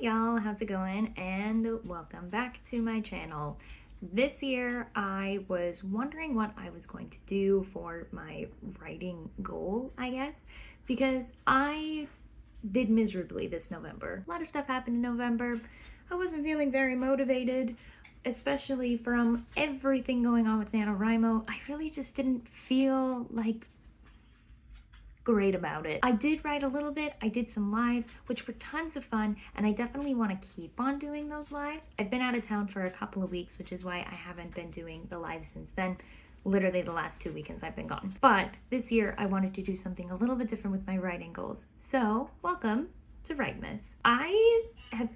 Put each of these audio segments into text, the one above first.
y'all, how's it going? And welcome back to my channel. This year I was wondering what I was going to do for my writing goal, I guess, because I did miserably this November. A lot of stuff happened in November. I wasn't feeling very motivated, especially from everything going on with NaNoWriMo. I really just didn't feel like great about it. I did write a little bit, I did some lives, which were tons of fun, and I definitely want to keep on doing those lives. I've been out of town for a couple of weeks, which is why I haven't been doing the lives since then. Literally the last 2 weekends I've been gone. But this year I wanted to do something a little bit different with my writing goals. So, welcome to Writemas. I have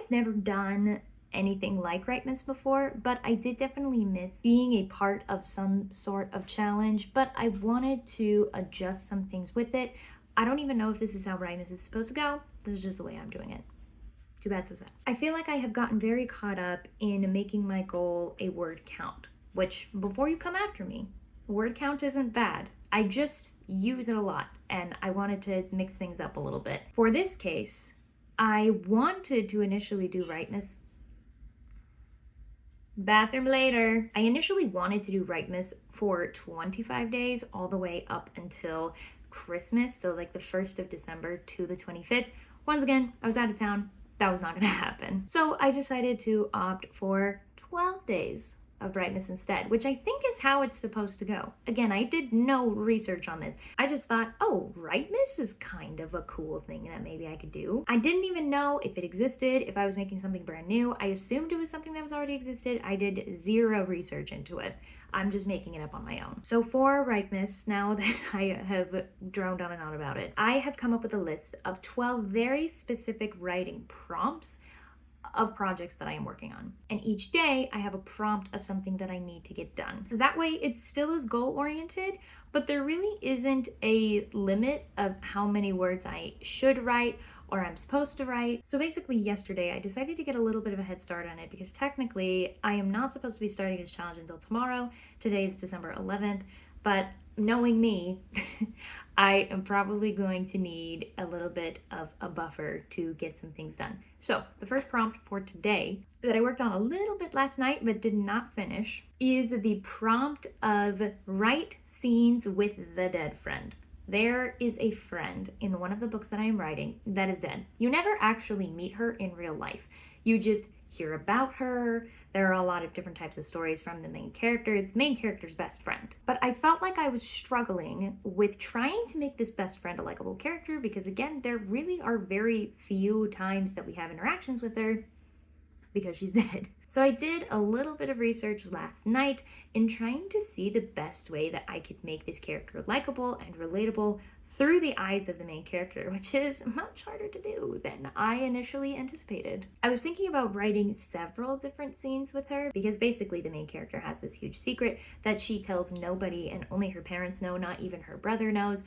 never done anything like Writemas before, but I did definitely miss being a part of some sort of challenge, but I wanted to adjust some things with it. I don't even know if this is how Writemas is supposed to go. This is just the way I'm doing it. Too bad, so sad. I feel like I have gotten very caught up in making my goal a word count, which, before you come after me, word count isn't bad. I just use it a lot, and I wanted to mix things up a little bit. For this case, I wanted to initially do Writemas. Bathroom later. I initially wanted to do Writemas for 25 days all the way up until Christmas, so like the 1st of December to the 25th. Once again, I was out of town. That was not gonna happen. So I decided to opt for 12 days of Writemas instead, which I think is how it's supposed to go. Again, I did no research on this. I just thought, oh, Writemas is kind of a cool thing that maybe I could do. I didn't even know if it existed, if I was making something brand new. I assumed it was something that was already existed. I did zero research into it. I'm just making it up on my own. So for Writemas, now that I have droned on and on about it, I have come up with a list of 12 very specific writing prompts of projects that I am working on. And each day I have a prompt of something that I need to get done. That way it still is goal-oriented, but there really isn't a limit of how many words I should write or I'm supposed to write. So basically yesterday I decided to get a little bit of a head start on it because technically I am not supposed to be starting this challenge until tomorrow. Today is December 11th, but knowing me, I am probably going to need a little bit of a buffer to get some things done. So the first prompt for today that I worked on a little bit last night but did not finish is the prompt of write scenes with the dead friend. There is a friend in one of the books that I am writing that is dead. You never actually meet her in real life. You just hear about her. There are a lot of different types of stories from the main character. It's the main character's best friend. But I felt like I was struggling with trying to make this best friend a likable character because, again, there really are very few times that we have interactions with her because she's dead. So I did a little bit of research last night in trying to see the best way that I could make this character likable and relatable through the eyes of the main character, which is much harder to do than I initially anticipated. I was thinking about writing several different scenes with her because basically the main character has this huge secret that she tells nobody and only her parents know, not even her brother knows.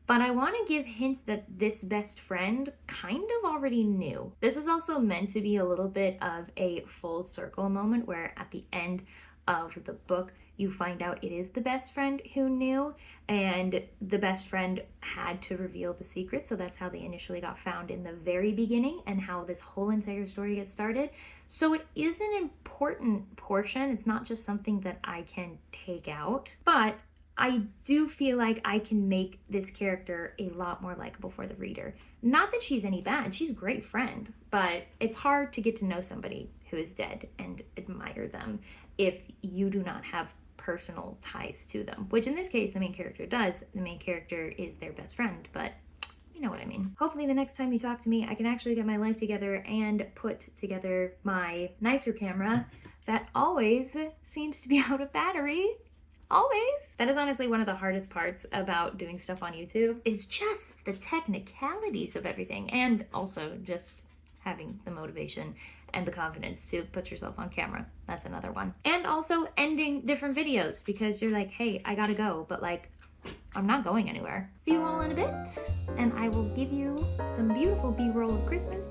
But I want to give hints that this best friend kind of already knew. This is also meant to be a little bit of a full circle moment where at the end of the book, you find out it is the best friend who knew, and the best friend had to reveal the secret. So that's how they initially got found in the very beginning and how this whole entire story gets started. So it is an important portion. It's not just something that I can take out, but I do feel like I can make this character a lot more likable for the reader. Not that she's any bad, she's a great friend, but it's hard to get to know somebody who is dead and admire them if you do not have personal ties to them, which in this case the main character does. The main character is their best friend, but you know what I mean. Hopefully the next time you talk to me, I can actually get my life together and put together my nicer camera that always seems to be out of battery. Always. That is honestly one of the hardest parts about doing stuff on YouTube, is just the technicalities of everything, and also just having the motivation and the confidence to put yourself on camera. That's another one. And also ending different videos because you're like, hey, I gotta go, but like, I'm not going anywhere. See you all in a bit, and I will give you some beautiful B-roll of Christmas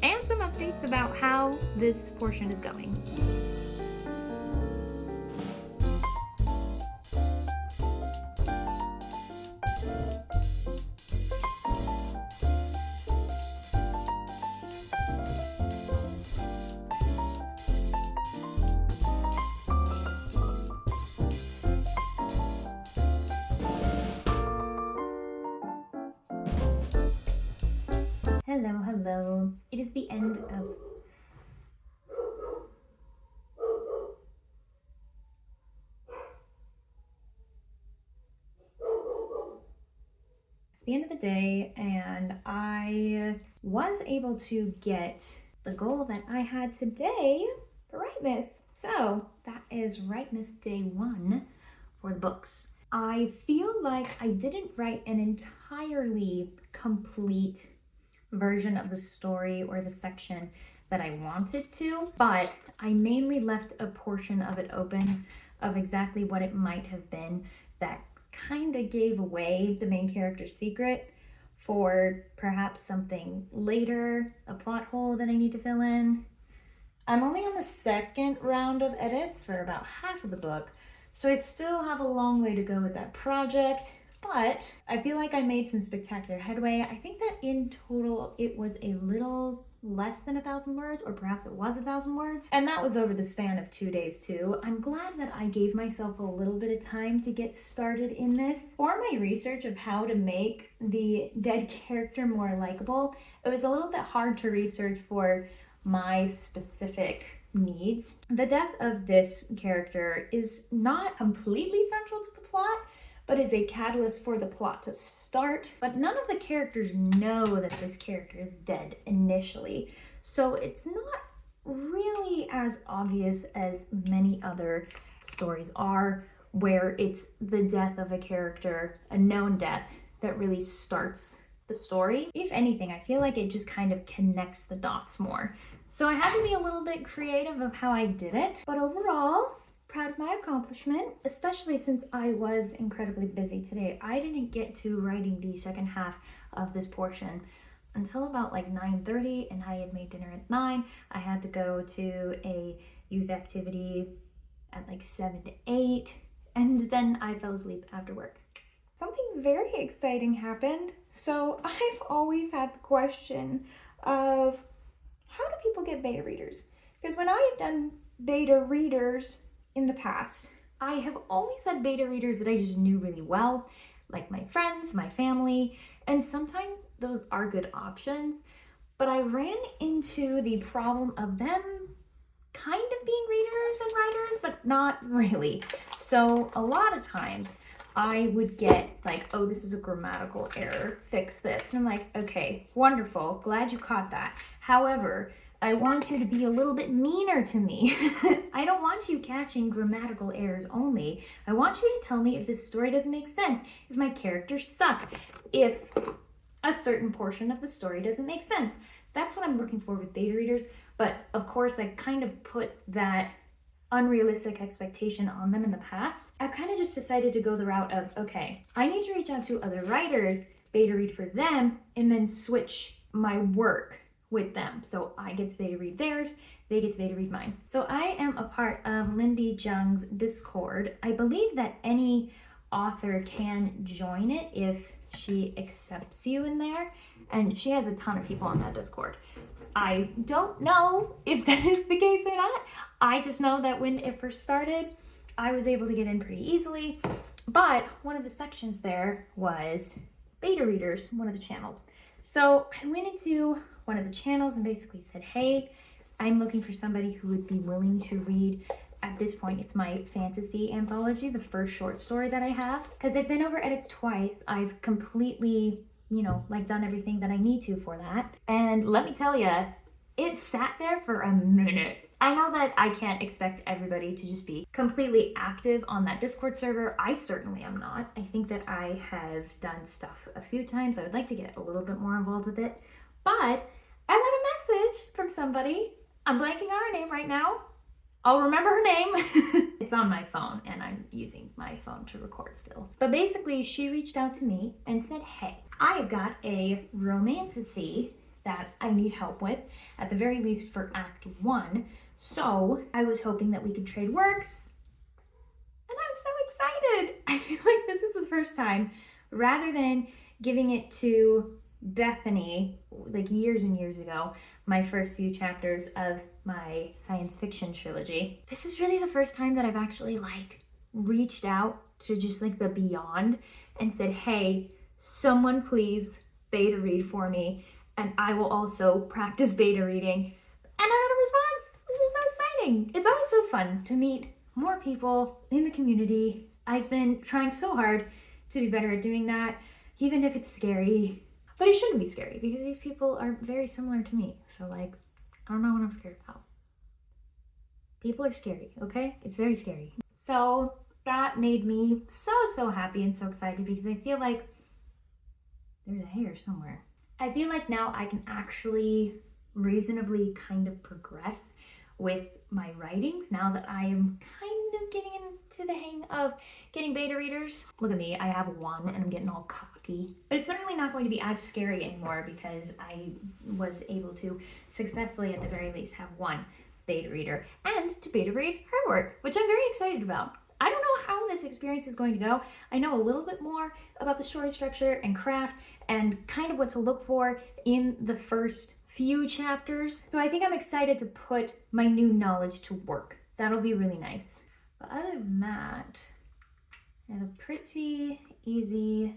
and some updates about how this portion is going. Hello, hello. It is the end of... It's the end of the day, and I was able to get the goal that I had today for Writemas. So that is Writemas day 1 for the books. I feel like I didn't write an entirely complete version of the story or the section that I wanted to, but I mainly left a portion of it open of exactly what it might have been that kind of gave away the main character's secret for perhaps something later, a plot hole that I need to fill in. I'm only on the second round of edits for about half of the book, so I still have a long way to go with that project, but I feel like I made some spectacular headway. I think that in total it was a little less than 1,000 words, or perhaps it was 1,000 words, and that was over the span of 2 days too. I'm glad that I gave myself a little bit of time to get started in this. For my research of how to make the dead character more likable, it was a little bit hard to research for my specific needs. The death of this character is not completely central to the plot, but is a catalyst for the plot to start. But none of the characters know that this character is dead initially, so it's not really as obvious as many other stories are, where it's the death of a character, a known death, that really starts the story. If anything, I feel like it just kind of connects the dots more. So I had to be a little bit creative of how I did it, but overall, proud of my accomplishment, especially since I was incredibly busy today. I didn't get to writing the second half of this portion until about like 9:30, and I had made dinner at 9. I had to go to a youth activity at like 7 to 8, and then I fell asleep after work. Something very exciting happened. So I've always had the question of, how do people get beta readers? Because when I have done beta readers in the past, I have always had beta readers that I just knew really well, like my friends, my family, and sometimes those are good options, but I ran into the problem of them kind of being readers and writers, but not really. So a lot of times I would get like, oh, this is a grammatical error, fix this. And I'm like, okay, wonderful, glad you caught that. However, I want you to be a little bit meaner to me. I don't want you catching grammatical errors only. I want you to tell me if this story doesn't make sense, if my characters suck, if a certain portion of the story doesn't make sense. That's what I'm looking for with beta readers. But of course, I kind of put that unrealistic expectation on them in the past. I've kind of just decided to go the route of, okay, I need to reach out to other writers, beta read for them, and then switch my work with them. So I get to beta read theirs, they get to beta read mine. So I am a part of Lindy Jung's Discord. I believe that any author can join it if she accepts you in there, and she has a ton of people on that Discord. I don't know if that is the case or not. I just know that when it first started, I was able to get in pretty easily, but one of the sections there was beta readers, one of the channels. So I went into one of the channels and basically said, hey, I'm looking for somebody who would be willing to read. At this point, it's my fantasy anthology, the first short story that I have. Because I've been over edits twice. I've completely, done everything that I need to for that. And let me tell you, it sat there for a minute. I know that I can't expect everybody to just be completely active on that Discord server. I certainly am not. I think that I have done stuff a few times. I would like to get a little bit more involved with it. But I got a message from somebody. I'm blanking on her name right now. I'll remember her name. It's on my phone and I'm using my phone to record still. But basically she reached out to me and said, hey, I've got a romantasy that I need help with, at the very least for Act 1. So I was hoping that we could trade works. And I'm so excited. I feel like this is the first time, rather than giving it to Bethany, like years and years ago, my first few chapters of my science fiction trilogy, this is really the first time that I've actually reached out to just the beyond and said, hey, someone please beta read for me. and I will also practice beta reading. And I got a response, which is so exciting. It's always so fun to meet more people in the community. I've been trying so hard to be better at doing that, even if it's scary. But it shouldn't be scary because these people are very similar to me. So like, I don't know what I'm scared about. People are scary, okay? It's very scary. So that made me so happy and so excited because I feel like there's a hair somewhere. I feel like now I can actually reasonably kind of progress with my writings now that I am kind of getting into the hang of getting beta readers. Look at me, I have one and I'm getting all cocky. But it's certainly not going to be as scary anymore because I was able to successfully, at the very least, have one beta reader and to beta read her work, which I'm very excited about. I don't know how this experience is going to go. I know a little bit more about the story structure and craft and kind of what to look for in the first few chapters. So I think I'm excited to put my new knowledge to work. That'll be really nice. But other than that, I have a pretty easy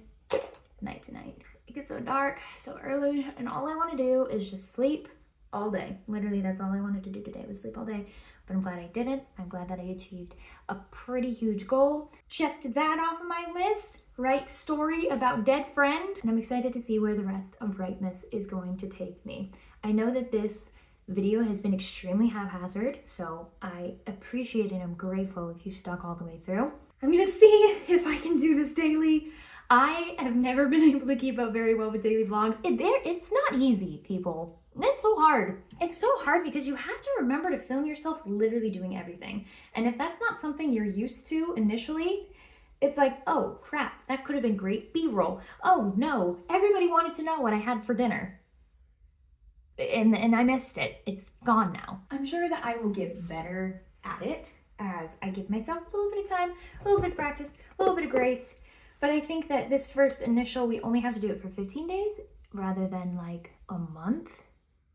night tonight. It gets so dark so early and all I want to do is just sleep all day. Literally, that's all I wanted to do today was sleep all day. But I'm glad I did it. I'm glad that I achieved a pretty huge goal. Checked that off of my list. Write story about dead friend. And I'm excited to see where the rest of Writemas is going to take me. I know that this video has been extremely haphazard, so I appreciate and I'm grateful if you stuck all the way through. I'm gonna see if I can do this daily. I have never been able to keep up very well with daily vlogs. It's not easy, people. It's so hard. It's so hard because you have to remember to film yourself literally doing everything. And if that's not something you're used to initially, it's like, oh crap, that could have been great B-roll. Oh no, everybody wanted to know what I had for dinner. And I missed it. It's gone now. I'm sure that I will get better at it as I give myself a little bit of time, a little bit of practice, a little bit of grace. But I think that this first initial, we only have to do it for 15 days rather than like a month,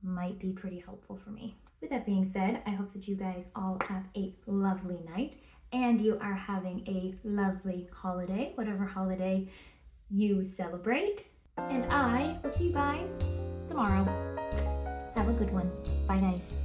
might be pretty helpful for me. With that being said, I hope that you guys all have a lovely night and you are having a lovely holiday, whatever holiday you celebrate. And I will see you guys tomorrow. Have a good one. Bye, guys.